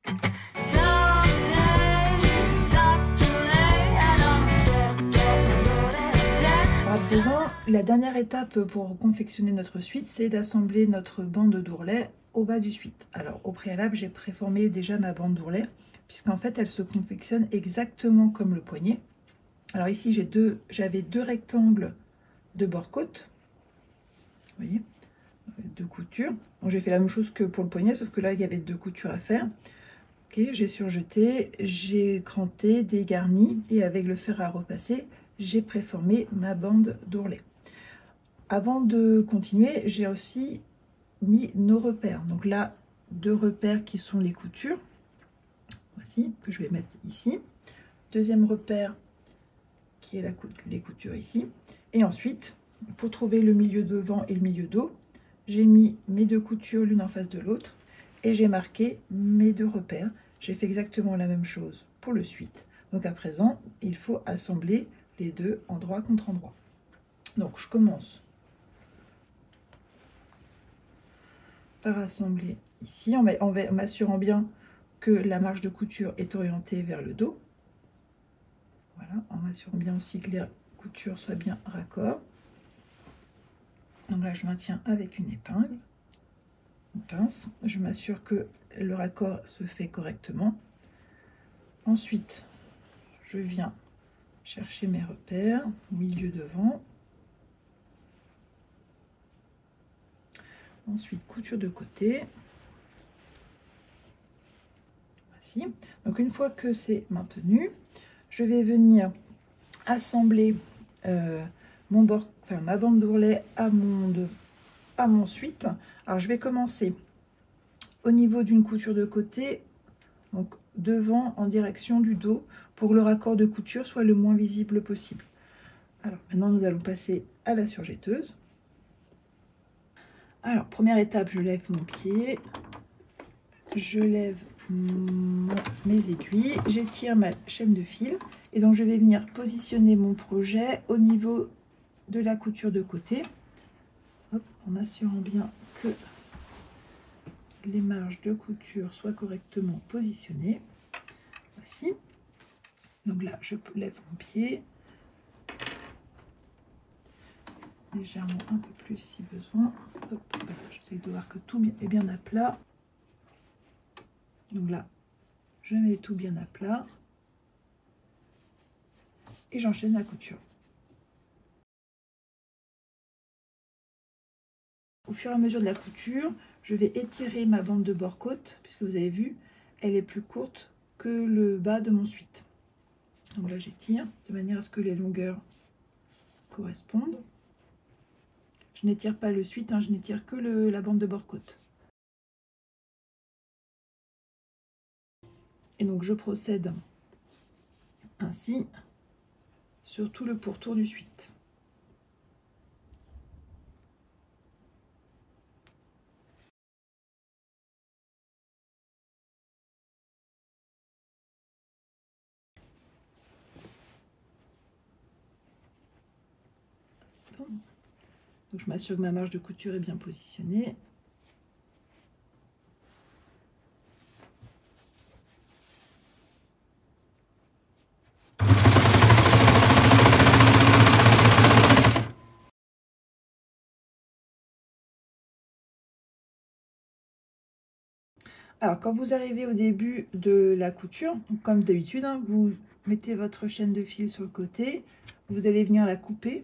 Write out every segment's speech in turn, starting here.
À présent, la dernière étape pour confectionner notre suite, c'est d'assembler notre bande d'ourlet au bas du suite. Alors au préalable, j'ai préformé déjà ma bande d'ourlet, puisqu'en fait elle se confectionne exactement comme le poignet. Alors ici j'avais deux rectangles de bord-côte, vous voyez, deux coutures. Donc j'ai fait la même chose que pour le poignet, sauf que là il y avait deux coutures à faire. Ok, j'ai surjeté, j'ai cranté, dégarni, et avec le fer à repasser, j'ai préformé ma bande d'ourlet. Avant de continuer, j'ai aussi mis nos repères. Donc là, deux repères qui sont les coutures. Voici, que je vais mettre ici. Deuxième repère qui est les coutures ici. Et ensuite, pour trouver le milieu devant et le milieu dos, j'ai mis mes deux coutures l'une en face de l'autre et j'ai marqué mes deux repères. J'ai fait exactement la même chose pour le suite. Donc à présent, il faut assembler les deux endroit contre endroit. Donc je commence par assembler ici en m'assurant bien que la marge de couture est orientée vers le dos. Voilà, en m'assurant bien aussi que les coutures soient bien raccord. Donc là, je maintiens avec une épingle, une pince. Je m'assure que le raccord se fait correctement. Ensuite, je viens chercher mes repères, milieu devant. Ensuite, couture de côté. Voici. Donc une fois que c'est maintenu, je vais venir assembler ma bande d'ourlet à mon suite. Alors je vais commencer au niveau d'une couture de côté, donc devant en direction du dos, pour que le raccord de couture soit le moins visible possible. Alors maintenant nous allons passer à la surjetteuse. Alors première étape, je lève mon pied, je lève mes aiguilles, j'étire ma chaîne de fil et donc je vais venir positionner mon projet au niveau de la couture de côté. Hop, en assurant bien que les marges de couture soient correctement positionnées. Voici. Donc là, je lève mon pied. Légèrement un peu plus si besoin. Voilà, j'essaie de voir que tout est bien à plat. Donc là, je mets tout bien à plat. Et j'enchaîne la couture. Au fur et à mesure de la couture, je vais étirer ma bande de bord-côte, puisque vous avez vu, elle est plus courte que le bas de mon suite. Donc là, j'étire de manière à ce que les longueurs correspondent. Je n'étire pas le suite, je n'étire que la bande de bord-côte. Et donc je procède ainsi sur tout le pourtour du suite. Donc je m'assure que ma marge de couture est bien positionnée. Alors quand vous arrivez au début de la couture, comme d'habitude, vous mettez votre chaîne de fil sur le côté, vous allez venir la couper.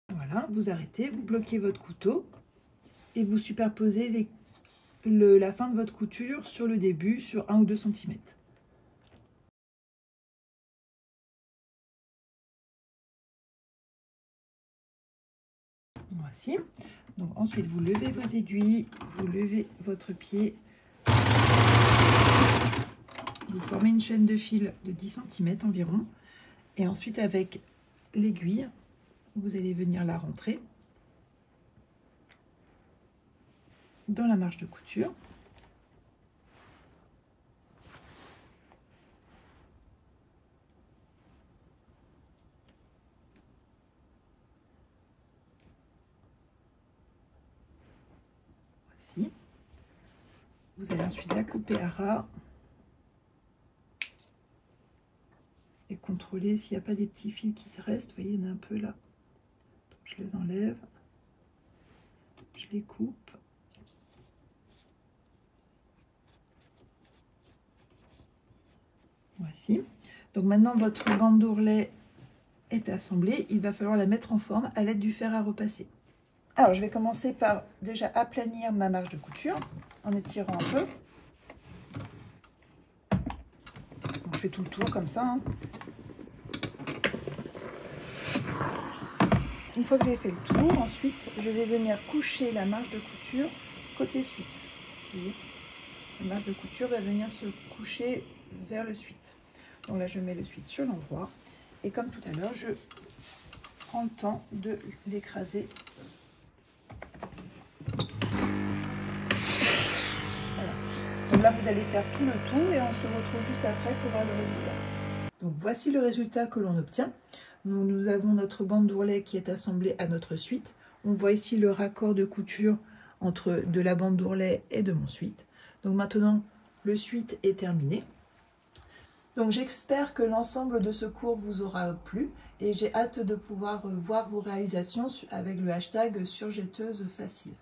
Voilà, vous arrêtez, vous bloquez votre couteau et vous superposez la fin de votre couture sur le début, sur 1 ou 2 cm. Voici. Donc ensuite, vous levez vos aiguilles, vous levez votre pied, vous formez une chaîne de fil de 10 cm environ, et ensuite avec l'aiguille, vous allez venir la rentrer dans la marge de couture. Voici. Vous allez ensuite la couper à ras et contrôler s'il n'y a pas des petits fils qui te restent. Vous voyez, il y en a un peu là. Donc, je les enlève, je les coupe. Voici. Donc maintenant, votre bande d'ourlet est assemblée. Il va falloir la mettre en forme à l'aide du fer à repasser. Alors, je vais commencer par déjà aplanir ma marge de couture en étirant un peu. Donc, je fais tout le tour comme ça. Hein. Une fois que j'ai fait le tour, ensuite, je vais venir coucher la marge de couture côté suite. Vous voyez, la marge de couture va venir se coucher vers le suite. Donc là, je mets le suite sur l'endroit. Et comme tout à l'heure, je prends le temps de l'écraser. Voilà. Donc là, vous allez faire tout le tour et on se retrouve juste après pour voir le résultat. Donc voici le résultat que l'on obtient. Nous avons notre bande d'ourlet qui est assemblée à notre suite. On voit ici le raccord de couture entre de la bande d'ourlet et de mon suite. Donc maintenant, le suite est terminé. Donc j'espère que l'ensemble de ce cours vous aura plu et j'ai hâte de pouvoir voir vos réalisations avec le hashtag surjetteuse facile.